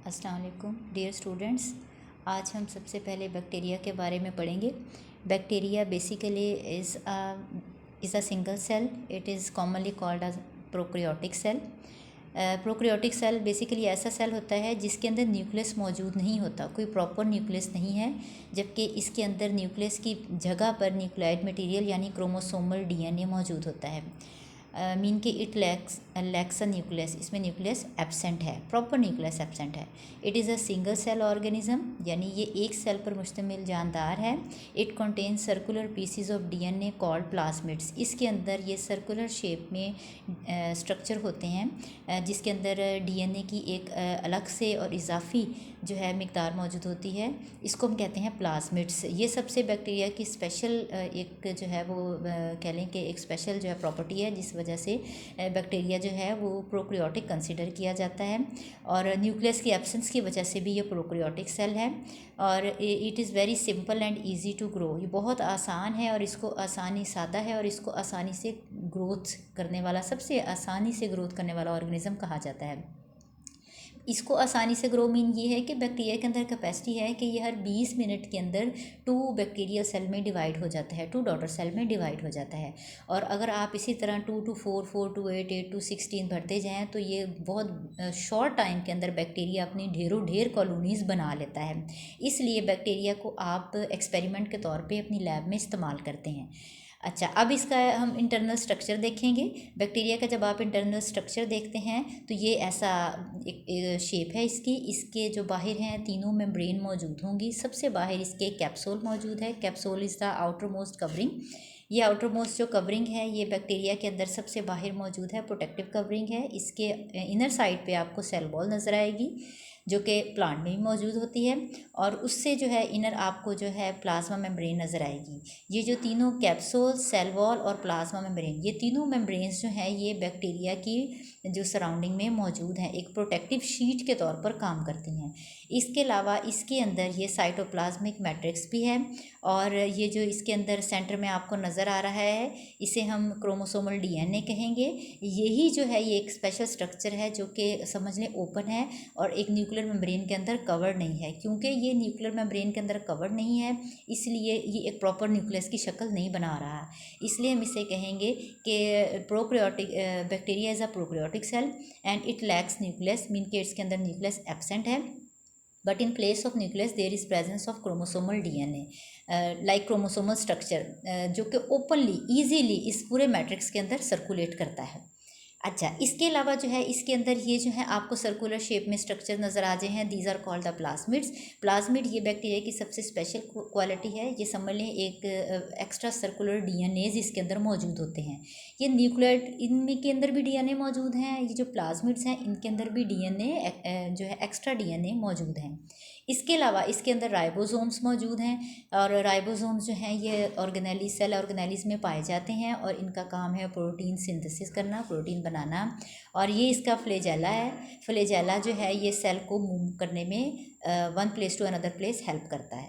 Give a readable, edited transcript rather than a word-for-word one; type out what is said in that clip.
अस्सलाम वालेकुम dear students. आज हम सबसे पहले बैक्टीरिया के बारे में पढ़ेंगे। Bacteria basically is a single cell. It is commonly called as prokaryotic cell. Prokaryotic cell basically ऐसा सेल होता है जिसके अंदर न्यूक्लियस मौजूद नहीं होता, कोई प्रॉपर न्यूक्लियस नहीं है, जबकि इसके अंदर न्यूक्लियस की जगह पर न्यूक्लियाइड मटेरियल यानी क्रोमोसोमल डीएनए मौजूद होता है। मीन कि इट लैक्स अ न्यूक्लियस, इसमें न्यूक्लियस एब्सेंट है, प्रॉपर न्यूक्लियस एब्सेंट है। It is a single cell organism, यानी ये एक सेल पर मुश्तमिल जानदार है। It contain circular pieces of DNA called plasmids. इसके अंदर ये सर्कुलर शेप में स्ट्रक्चर होते हैं जिसके अंदर डीएनए की एक अलग से और इजाफी जो है मिकदार मौजूद होती है। इसको हम कहते हैं प्लाज्मिड्स। ये सबसे बैक्टीरिया की स्पेशल एक जो है वो कह लें कि एक स्पेशल जो है प्रॉपर्टी है, जिस वजह से बैक्टीरिया जो है वो प्रोकैरियोटिक कंसिडर किया जाता है। और न्यूक्लियस की एब्सेंस की वजह से भी ये प्रोकैरियोटिक सेल है। और it is very simple and easy to grow. ये बहुत आसान है और इसको आसानी सादा है और इसको आसानी से ग्रोथ करने वाला, सबसे आसानी से ग्रोथ करने वाला ऑर्गेनिज्म कहा जाता है। इसको आसानी से ग्रो मीन ये है कि बैक्टीरिया के अंदर कैपेसिटी है कि ये हर 20 मिनट के अंदर 2 बैक्टीरियल सेल में डिवाइड हो जाता है, 2 डॉटर सेल में डिवाइड हो जाता है। और अगर आप इसी तरह 2 to 4, 4 to 8, 8 to 16 भरते जाएँ तो ये बहुत शॉर्ट टाइम के अंदर बैक्टीरिया अपनी ढेर कॉलोनीज़ बना लेता है। इसलिए बैक्टीरिया को आप एक्सपेरिमेंट के तौर पर अपनी लैब में इस्तेमाल करते हैं। अच्छा, अब इसका हम इंटरनल स्ट्रक्चर देखेंगे। बैक्टीरिया का जब आप इंटरनल स्ट्रक्चर देखते हैं तो ये ऐसा एक शेप है इसकी। इसके जो बाहर हैं तीनों मेम्ब्रेन मौजूद होंगी। सबसे बाहर इसके कैप्सूल मौजूद है। Capsule is the outer most covering. ये आउटर मोस्ट जो कवरिंग है ये बैक्टीरिया के अंदर सबसे बाहर मौजूद है, प्रोटेक्टिव कवरिंग है। इसके इनर साइड पे आपको सेल वॉल नज़र आएगी जो कि प्लांट में भी मौजूद होती है, और उससे जो है इनर आपको जो है प्लाज्मा मेम्ब्रेन नज़र आएगी। ये जो तीनों कैप्सूल, सेल वॉल और प्लाज्मा मेम्ब्रेन, ये तीनों मेम्ब्रेन्स जो हैं ये बैक्टीरिया की जो सराउंडिंग में मौजूद हैं, एक प्रोटेक्टिव शीट के तौर पर काम करती हैं। इसके अलावा इसके अंदर ये साइटोप्लाज्मिक मैट्रिक्स भी है, और ये जो इसके अंदर सेंटर में आपको नज़र आ रहा है इसे हम क्रोमोसोमल डीएनए कहेंगे। यही जो है ये एक स्पेशल स्ट्रक्चर है जो कि समझ लें ओपन है और एक न्यूक्लियर मेम्ब्रेन के अंदर कवर नहीं है। क्योंकि ये न्यूक्लियर मेम्ब्रेन के अंदर कवर नहीं है इसलिए ये एक प्रॉपर न्यूक्लियस की शक्ल नहीं बना रहा, इसलिए हम इसे कहेंगे कि prokaryotic bacteria is a prokaryotic cell and it lacks nucleus, mean के इसके अंदर न्यूक्लियस एब्सेंट है। But in place of nucleus there is presence of chromosomal DNA like chromosomal structure जो कि ओपनली ईजीली इस पूरे मैट्रिक्स के अंदर सर्कुलेट करता है। अच्छा, इसके अलावा जो है इसके अंदर ये जो है आपको सर्कुलर शेप में स्ट्रक्चर नज़र आ जाए हैं, these are called the plasmids. Plasmid ये बैक्टीरिया की सबसे स्पेशल क्वालिटी है। ये समझ लें एक एक्स्ट्रा सर्कुलर डीएनएज इसके अंदर मौजूद होते हैं। ये न्यूक्लियोटाइड इनमें के अंदर भी डीएनए मौजूद हैं। ये जो प्लाज्मिड्स हैं इनके अंदर भी डीएनए जो है एक्स्ट्रा डीएनए मौजूद हैं। इसके अलावा इसके अंदर राइबोसोम्स मौजूद हैं, और राइबोसोम्स जो हैं ये ऑर्गेनेली सेल ऑर्गेनेलिस में पाए जाते हैं और इनका काम है प्रोटीन सिंथेसिस करना, प्रोटीन बनाना। और ये इसका फ्लैजेला है। फ्लैजेला जो है ये सेल को मूव करने में one place to another place help करता है।